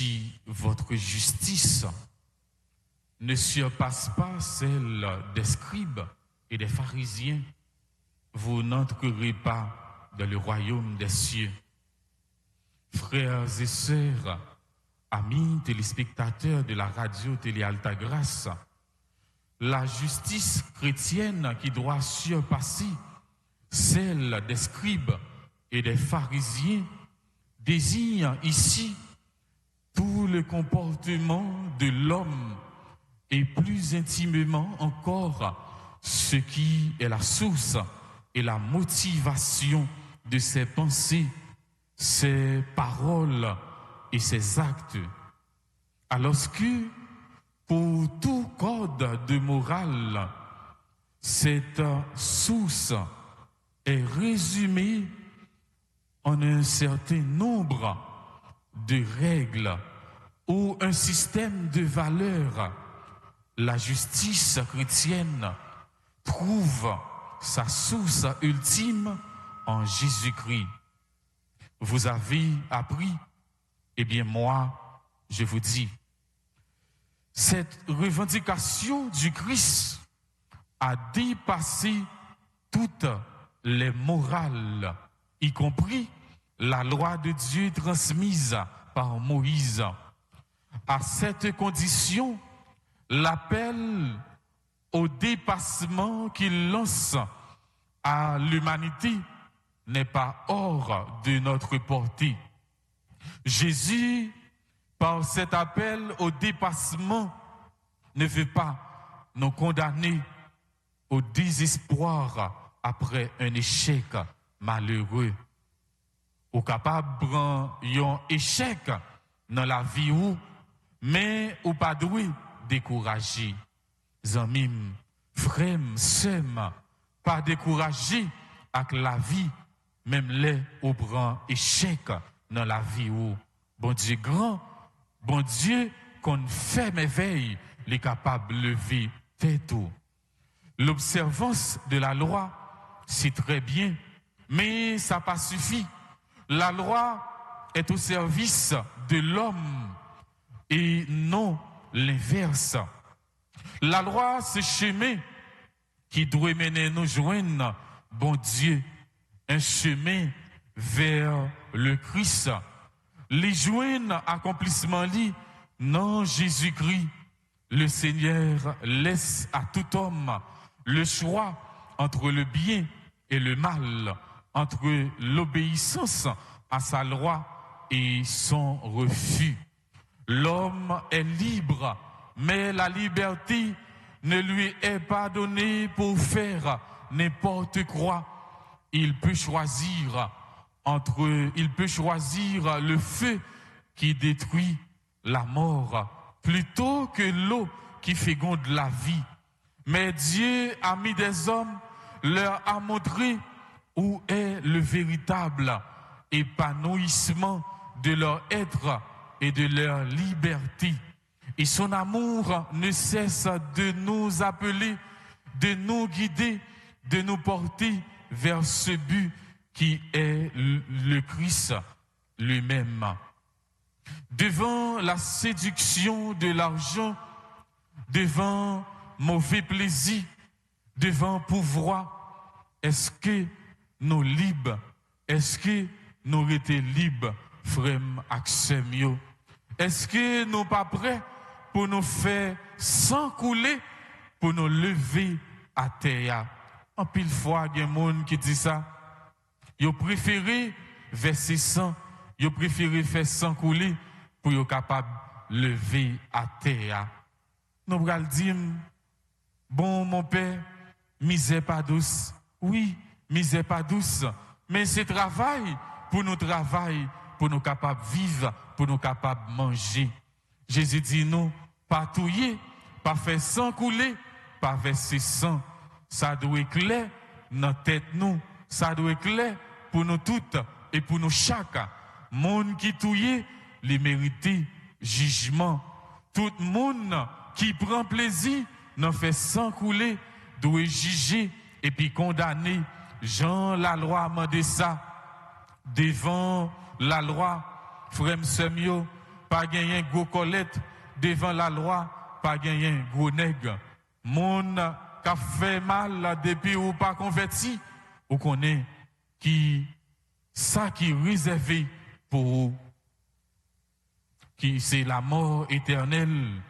si votre justice ne surpasse pas celle des scribes et des pharisiens, vous n'entrerez pas dans le royaume des cieux. Frères et sœurs, amis téléspectateurs de la radio Télé Altagrace, la justice chrétienne qui doit surpasser celle des scribes et des pharisiens désigne ici tout le comportement de l'homme et plus intimement encore ce qui est la source et la motivation de ses pensées, ses paroles et ses actes. Alors que pour tout code de morale, cette source est résumée en un certain nombre de règles ou un système de valeurs. La justice chrétienne trouve sa source ultime en Jésus-Christ. Vous avez appris, eh bien moi, je vous dis, cette revendication du Christ a dépassé toutes les morales, y compris la loi de Dieu transmise par Moïse. À cette condition, l'appel au dépassement qu'il lance à l'humanité n'est pas hors de notre portée. Jésus, par cet appel au dépassement, ne veut pas nous condamner au désespoir après un échec malheureux. Ou capable d'un échec dans la vie ou, mais ou pas doué découragé. Zamim, frère, sœur, pas découragé avec la vie, même les ou prend échec dans la vie ou. Bon Dieu grand, bon Dieu qu'on fait merveille, les capables de lever tête ou. L'observance de la loi, c'est très bien, mais ça n'a pas suffi. La loi est au service de l'homme et non l'inverse. La loi, c'est chemin qui doit mener nous joindre, bon Dieu, un chemin vers le Christ. Les joindre accomplissement li, non Jésus-Christ. Le Seigneur laisse à tout homme le choix entre le bien et le mal, entre l'obéissance à sa loi et son refus. L'homme est libre, mais la liberté ne lui est pas donnée pour faire n'importe quoi. Il peut choisir le feu qui détruit la mort plutôt que l'eau qui féconde la vie. Mais Dieu a mis des hommes, leur a montré où est le véritable épanouissement de leur être et de leur liberté. Et son amour ne cesse de nous appeler, de nous guider, de nous porter vers ce but qui est le Christ lui-même. Devant la séduction de l'argent, devant mauvais plaisir, devant pouvoir, est-ce que nous libres, est-ce que nous étions libres, frères Axemio? Est-ce que nous pas prêts pour nous faire sans couler, pour nous lever à terre? En pile fois, il y a des gens qui disent ça. Ils préfèrent verser sang, ils préfèrent faire sans couler pour être capable de lever à terre. Nous allons dire, bon mon père, misère pas douce. Oui, misère pas douce, mais c'est travail pour nous travailler, pour nous capables de vivre, pour nous capables de manger. Jésus dit nous, pas touiller, pas faire sang couler, pas verser sang. Ça doit être clair dans la tête nous, ça doit être clair pour nous toutes et pour nous chaque. Monde qui touille, les mérite jugement. Tout le monde qui prend plaisir, n'en fait sans couler, doit juger et puis condamner. Jean, la loi m'a dit ça. Devant la loi, frère Semio, pas gagner gros colette devant la loi, pas gagner gros nègre. Moun qui a fait mal depuis ou pas converti, ou connaît qui ça qui est réservé pour vous, qui c'est la mort éternelle,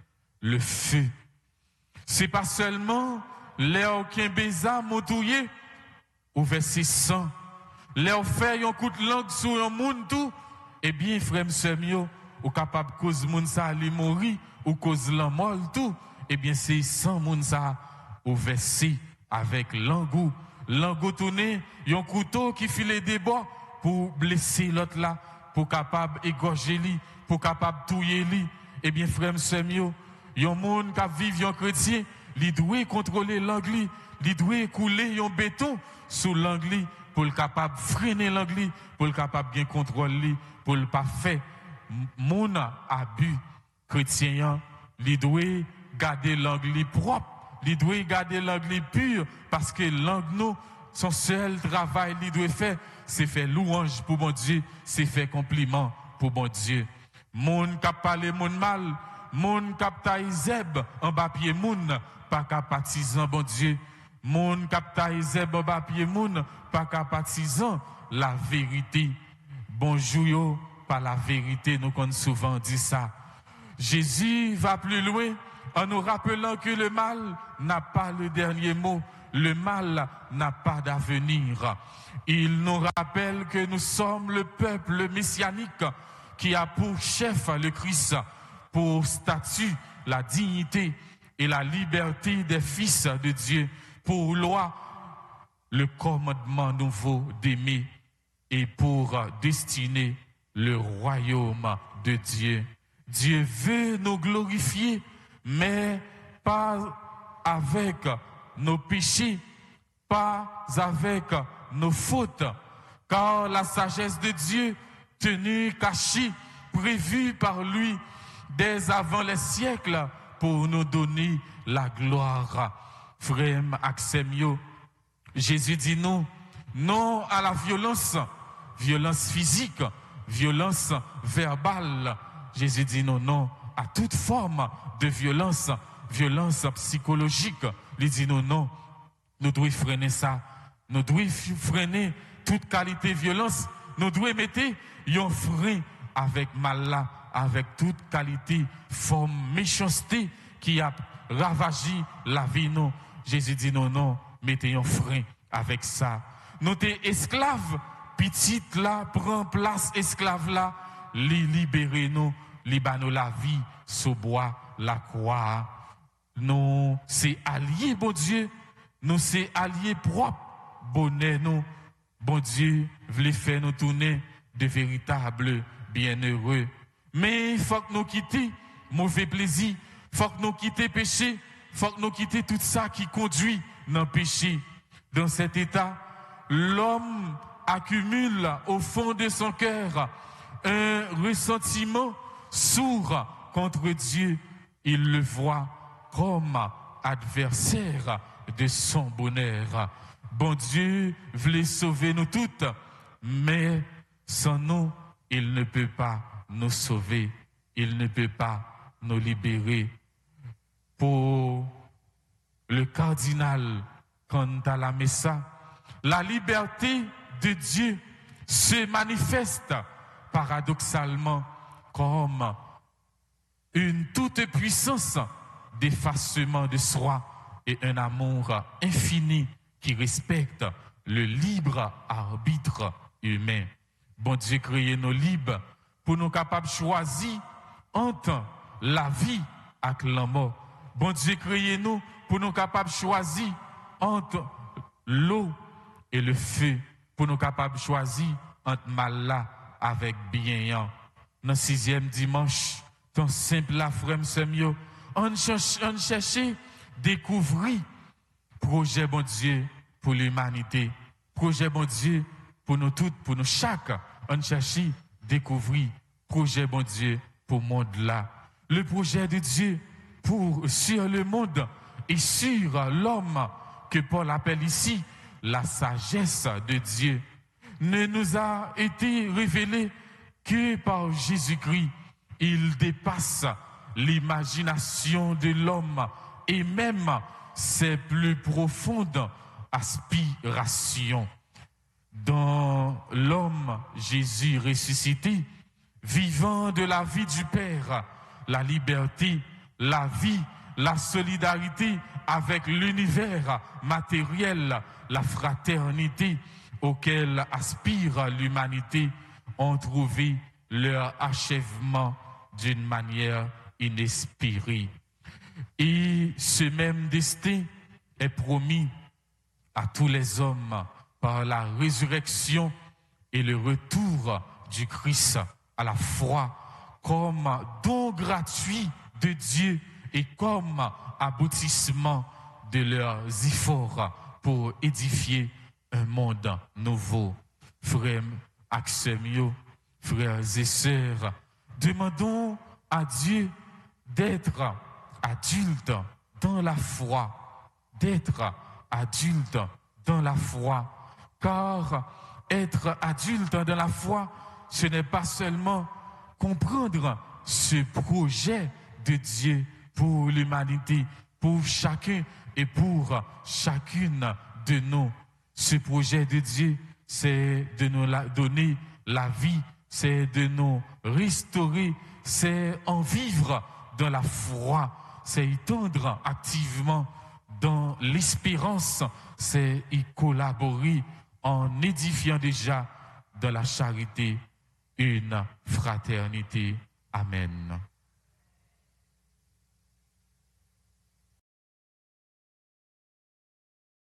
le feu. C'est pas seulement l'air qui est baiser moutouillé ou verser sang, l'air fait un coup de langue sur un monde tout, eh bien frère m'seur ou capable cause moun ça li mourir ou cause la mort tout, eh bien c'est sang moun ça ou verser avec l'angou tourné, un couteau qui file des bois pour blesser l'autre là, pour capable égorger lui, pour capable tuer lui. Eh bien frère m'seur yon moun qui vivent yon chrétien, li doit contrôler l'angle, li doit couler yon béton sous l'angle pour le capable freiner l'angle, pour le capable bien contrôler, pour le pas faire moun abus chrétien, li doit garder l'angle propre, li doit garder l'angle pur parce que l'angle nous son seul travail li doit faire c'est faire louange pour bon Dieu, c'est faire compliment pour bon Dieu. Moun qui parle moun mal, moun kaptaï zeb en bas pied moun, pas qu'à partisan bon Dieu. Moun kaptaï zeb en bas pied moun, pas qu'à partisan la vérité. Bonjour yo, par la vérité, nous qu'on souvent dit ça. Jésus va plus loin en nous rappelant que le mal n'a pas le dernier mot. Le mal n'a pas d'avenir. Il nous rappelle que nous sommes le peuple messianique qui a pour chef le Christ, pour statut la dignité et la liberté des fils de Dieu, pour loi le commandement nouveau d'aimer et pour destiner le royaume de Dieu. Dieu veut nous glorifier, mais pas avec nos péchés, pas avec nos fautes, car la sagesse de Dieu, tenue cachée, prévue par lui, dès avant les siècles pour nous donner la gloire. Frère Axemio, Jésus dit non, non à la violence, violence physique, violence verbale. Jésus dit non, non à toute forme de violence, violence psychologique. Il dit non, non, nous devons freiner ça. Nous devons freiner toute qualité de violence. Nous devons mettre un frein avec mal là, avec toute qualité, forme, méchanceté qui a ravagé la vie. Non. Jésus dit non, non, mettez un frein avec ça. Nous sommes esclaves, petite là, prend place esclave là, les libérer nous, libérer la vie, sous bois, la croix. Nous, c'est alliés, bon Dieu, nous, c'est alliés propres, bonheur, nous, bon Dieu, voulait faire nous tourner de véritables bienheureux. Mais il faut que nous quittions mauvais plaisir, il faut que nous quittions péché, il faut que nous quittions tout ça qui conduit dans le péché. Dans cet état, l'homme accumule au fond de son cœur un ressentiment sourd contre Dieu. Il le voit comme adversaire de son bonheur. Bon Dieu voulait sauver nous toutes, mais sans nous, il ne peut pas nous sauver, il ne peut pas nous libérer. Pour le cardinal Cantala Messa, la liberté de Dieu se manifeste paradoxalement comme une toute puissance d'effacement de soi et un amour infini qui respecte le libre arbitre humain. Bon Dieu créé nous libres pour nous capables de choisir entre la vie et la mort. Bon Dieu créé nous pour nous capables de choisir entre l'eau et le feu, pour nous capables de choisir entre mal là avec bien. Dans le 6e dimanche, ton simple la frère Semio, on cherche découvrir projet bon Dieu pour l'humanité, projet bon Dieu pour nous toutes, pour nous chaque. On cherche découvrir projet bon Dieu pour le monde là. Le projet de Dieu sur le monde et sur l'homme que Paul appelle ici la sagesse de Dieu ne nous a été révélée que par Jésus-Christ. Il dépasse l'imagination de l'homme et même ses plus profondes aspirations. Dans l'homme, Jésus ressuscité, vivant de la vie du Père, la liberté, la vie, la solidarité avec l'univers matériel, la fraternité auquel aspire l'humanité, ont trouvé leur achèvement d'une manière inespérée. Et ce même destin est promis à tous les hommes par la résurrection et le retour du Christ à la foi comme don gratuit de Dieu et comme aboutissement de leurs efforts pour édifier un monde nouveau. Frères Axemio, frères et sœurs, demandons à Dieu d'être adultes dans la foi, d'être adultes dans la foi, car être adulte dans la foi, ce n'est pas seulement comprendre ce projet de Dieu pour l'humanité, pour chacun et pour chacune de nous. Ce projet de Dieu, c'est de nous donner la vie, c'est de nous restaurer, c'est en vivre dans la foi, c'est y tendre activement dans l'espérance, c'est y collaborer en édifiant déjà dans la charité une fraternité. Amen.